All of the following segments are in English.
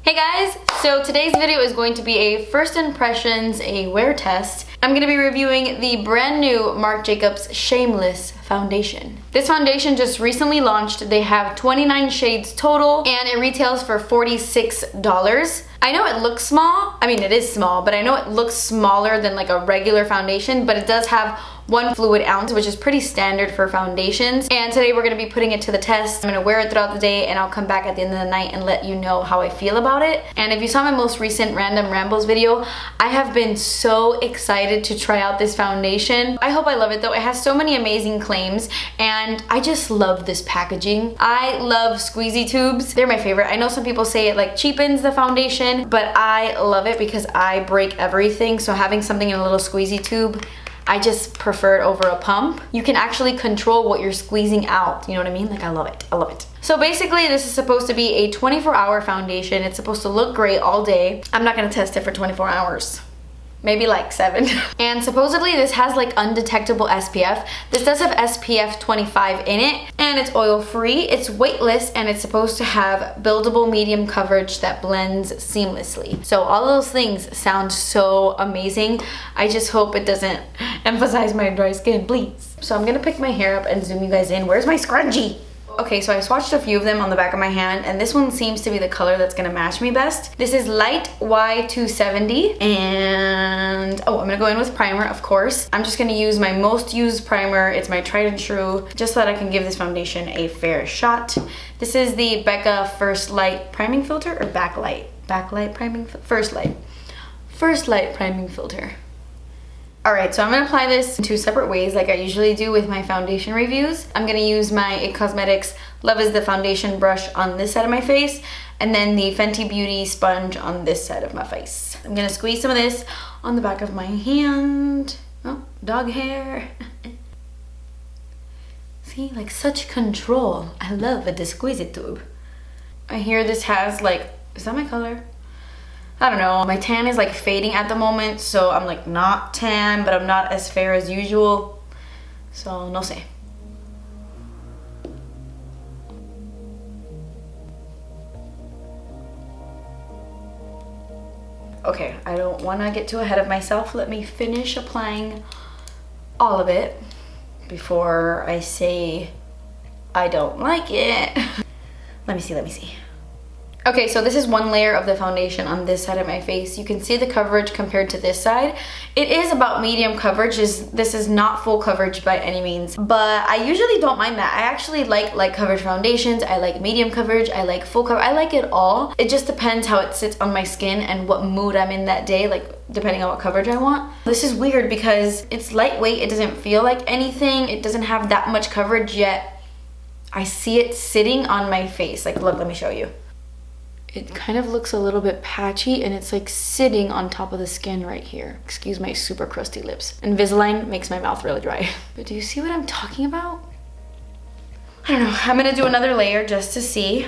Hey guys, so today's video is going to be a first impressions, a wear test. I'm going to be reviewing the brand new Marc Jacobs Shameless foundation. This foundation just recently launched. They have 29 shades total and it retails for $46. I know it looks small. I mean, it is small, but I know it looks smaller than like a regular foundation, but it does have 1 fluid ounce, which is pretty standard for foundations. And today we're gonna be putting it to the test. I'm gonna wear it throughout the day and I'll come back at the end of the night and let you know how I feel about it. And if you saw my most recent Random Rambles video, I have been so excited to try out this foundation. I hope I love it though. It has so many amazing claims and I just love this packaging. I love squeezy tubes. They're my favorite. I know some people say it like cheapens the foundation, but I love it because I break everything. So having something in a little squeezy tube, I just prefer it over a pump. You can actually control what you're squeezing out. You know what I mean? Like, I love it. I love it. So basically, this is supposed to be a 24-hour foundation. It's supposed to look great all day. I'm not gonna test it for 24 hours. Maybe like 7. And supposedly this has like undetectable SPF. This does have SPF 25 in it and it's oil free, it's weightless, and it's supposed to have buildable medium coverage that blends seamlessly. So all those things sound so amazing. I just hope it doesn't emphasize my dry skin, please. So I'm gonna pick my hair up and zoom you guys in. Where's my scrunchie? Okay, so I swatched a few of them on the back of my hand and this one seems to be the color that's gonna match me best. This is Light Y270 and I'm gonna go in with primer, of course. I'm just gonna use my most used primer. It's my tried and true, just so that I can give this foundation a fair shot. This is the Becca First Light Priming Filter or Backlight? Backlight Priming First Light. First Light Priming Filter. Alright, so I'm going to apply this in 2 separate ways like I usually do with my foundation reviews. I'm going to use my Causemetics Love is the Foundation brush on this side of my face and then the Fenty Beauty sponge on this side of my face. I'm going to squeeze some of this on the back of my hand. Oh, dog hair. See, like such control. I love a squeezy tube. I hear this has like, is that my color? I don't know, my tan is like fading at the moment, so I'm like not tan, but I'm not as fair as usual. So, no sé. Okay, I don't want to get too ahead of myself. Let me finish applying all of it before I say I don't like it. Let me see. Okay, so this is 1 layer of the foundation on this side of my face. You can see the coverage compared to this side. It is about medium coverage. This is not full coverage by any means, but I usually don't mind that. I actually like light coverage foundations. I like medium coverage. I like full coverage. I like it all. It just depends how it sits on my skin and what mood I'm in that day, like depending on what coverage I want. This is weird because it's lightweight. It doesn't feel like anything. It doesn't have that much coverage yet. I see it sitting on my face. Like, look, let me show you. It kind of looks a little bit patchy and it's like sitting on top of the skin right here. Excuse my super crusty lips. Invisalign makes my mouth really dry. But do you see what I'm talking about? I don't know. I'm gonna do another layer just to see.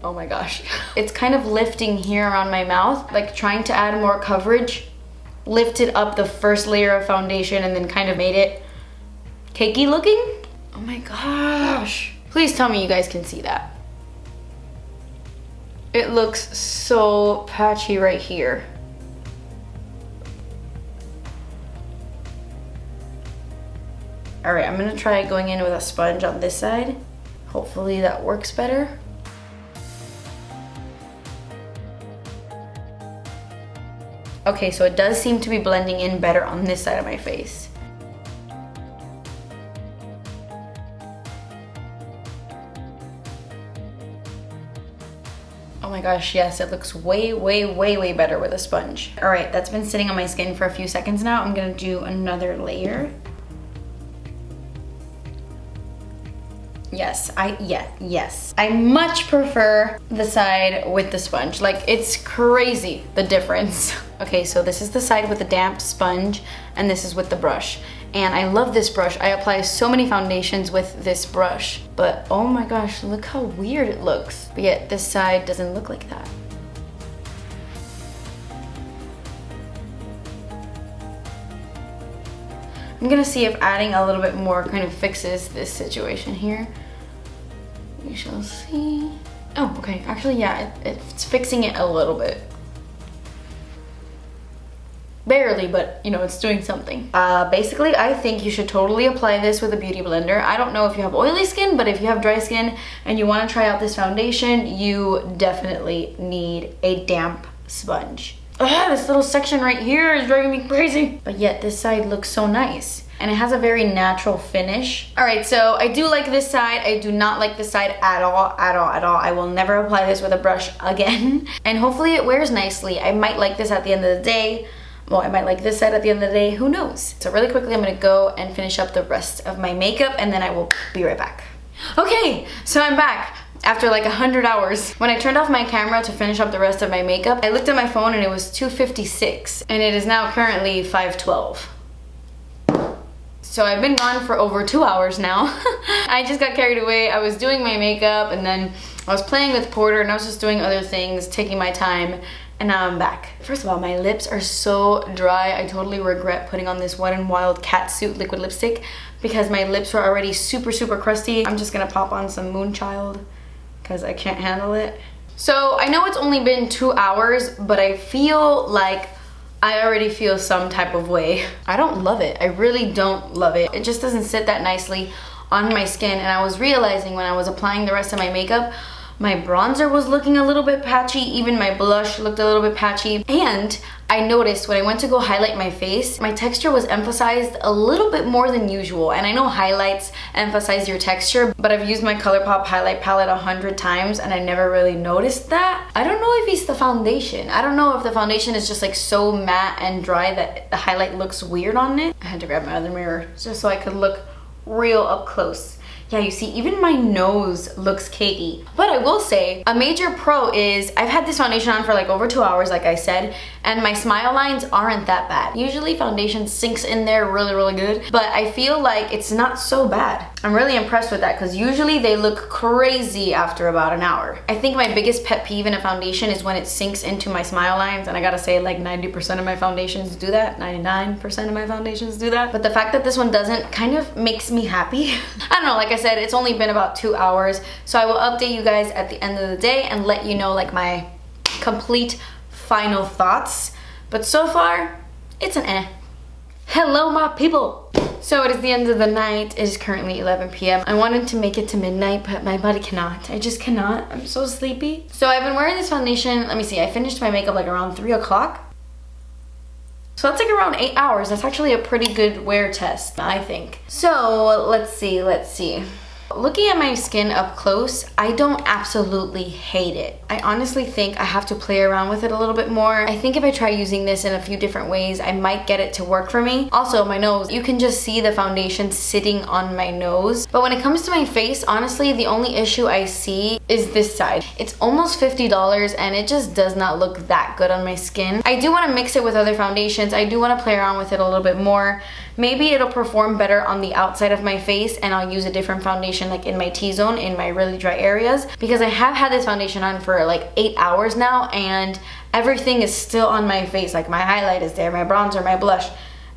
Oh my gosh. It's kind of lifting here around my mouth, like trying to add more coverage. Lifted up the first layer of foundation and then kind of made it cakey looking. Oh my gosh. Please tell me you guys can see that. It looks so patchy right here. All right, I'm gonna try going in with a sponge on this side. Hopefully that works better. Okay, so it does seem to be blending in better on this side of my face. Oh my gosh, yes, it looks way better with a sponge. All right, that's been sitting on my skin for a few seconds now. I'm gonna do another layer. Yes, I much prefer the side with the sponge. Like, it's crazy, the difference. Okay, so this is the side with the damp sponge, and this is with the brush. And I love this brush. I apply so many foundations with this brush, but oh my gosh, look how weird it looks. But yet this side doesn't look like that. I'm gonna see if adding a little bit more kind of fixes this situation here. We shall see. Oh, okay. Actually, yeah, it's fixing it a little bit. Barely, but you know, it's doing something. Basically, I think you should totally apply this with a beauty blender. I don't know if you have oily skin, but if you have dry skin and you want to try out this foundation, you definitely need a damp sponge. This little section right here is driving me crazy. But yet this side looks so nice. And it has a very natural finish. All right, so I do like this side. I do not like this side at all, at all, at all. I will never apply this with a brush again. And hopefully it wears nicely. I might like this at the end of the day. Well, I might like this side at the end of the day, who knows? So really quickly, I'm gonna go and finish up the rest of my makeup and then I will be right back. Okay, so I'm back after like 100 hours. When I turned off my camera to finish up the rest of my makeup, I looked at my phone and it was 2:56 and it is now currently 5:12. So I've been gone for over 2 hours now. I just got carried away. I was doing my makeup and then I was playing with Porter and I was just doing other things, taking my time. And now I'm back. First of all, my lips are so dry. I totally regret putting on this Wet n Wild Catsuit liquid lipstick because my lips were already super, super crusty. I'm just gonna pop on some Moonchild because I can't handle it. So I know it's only been 2 hours, but I feel like I already feel some type of way. I don't love it. I really don't love it. It just doesn't sit that nicely on my skin. And I was realizing when I was applying the rest of my makeup, my bronzer was looking a little bit patchy, even my blush looked a little bit patchy. And I noticed when I went to go highlight my face, my texture was emphasized a little bit more than usual. And I know highlights emphasize your texture, but I've used my Colourpop highlight palette 100 times and I never really noticed that. I don't know if it's the foundation. I don't know if the foundation is just like so matte and dry that the highlight looks weird on it. I had to grab my other mirror just so I could look real up close. Yeah, you see, even my nose looks cakey. But I will say, a major pro is I've had this foundation on for like over 2 hours, like I said, and my smile lines aren't that bad. Usually foundation sinks in there really, really good, but I feel like it's not so bad. I'm really impressed with that because usually they look crazy after about an hour. I think my biggest pet peeve in a foundation is when it sinks into my smile lines, and I gotta say like 90% of my foundations do that, 99% of my foundations do that. But the fact that this one doesn't kind of makes me happy. I don't know, like I said, it's only been about 2 hours, so I will update you guys at the end of the day and let you know like my complete final thoughts. But so far, it's an eh. Hello my people! So it is the end of the night. It is currently 11 p.m. I wanted to make it to midnight, but my body cannot. I just cannot. I'm so sleepy. So I've been wearing this foundation. Let me see. I finished my makeup like around 3 o'clock. So that's like around 8 hours. That's actually a pretty good wear test, I think. So let's see. Looking at my skin up close, I don't absolutely hate it. I honestly think I have to play around with it a little bit more. I think if I try using this in a few different ways, I might get it to work for me. Also, my nose. You can just see the foundation sitting on my nose. But when it comes to my face, honestly, the only issue I see is this side. It's almost $50 and it just does not look that good on my skin. I do want to mix it with other foundations. I do want to play around with it a little bit more. Maybe it'll perform better on the outside of my face and I'll use a different foundation like in my T-zone, in my really dry areas, because I have had this foundation on for like 8 hours now and everything is still on my face. Like my highlight is there, my bronzer, my blush,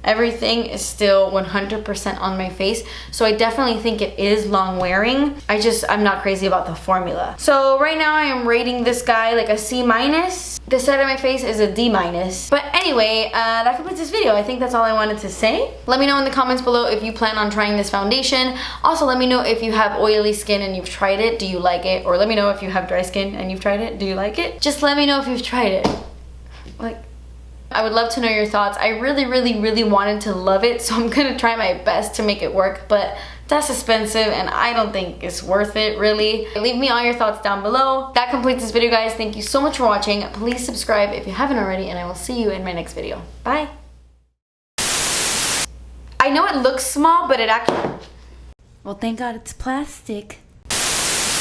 everything is still 100% on my face. So I definitely think it is long wearing. I'm not crazy about the formula. So right now I am rating this guy like a C-. This side of my face is a D-. But anyway, that completes this video. I think that's all I wanted to say. Let me know in the comments below if you plan on trying this foundation. Also, let me know if you have oily skin and you've tried it. Do you like it? Or let me know if you have dry skin and you've tried it. Do you like it? Just let me know if you've tried it. Like, I would love to know your thoughts. I really, really, really wanted to love it, so I'm gonna try my best to make it work, but that's expensive and I don't think it's worth it, really. Leave me all your thoughts down below. That completes this video, guys. Thank you so much for watching. Please subscribe if you haven't already, and I will see you in my next video. Bye. I know it looks small, but it actually... Well, thank God it's plastic.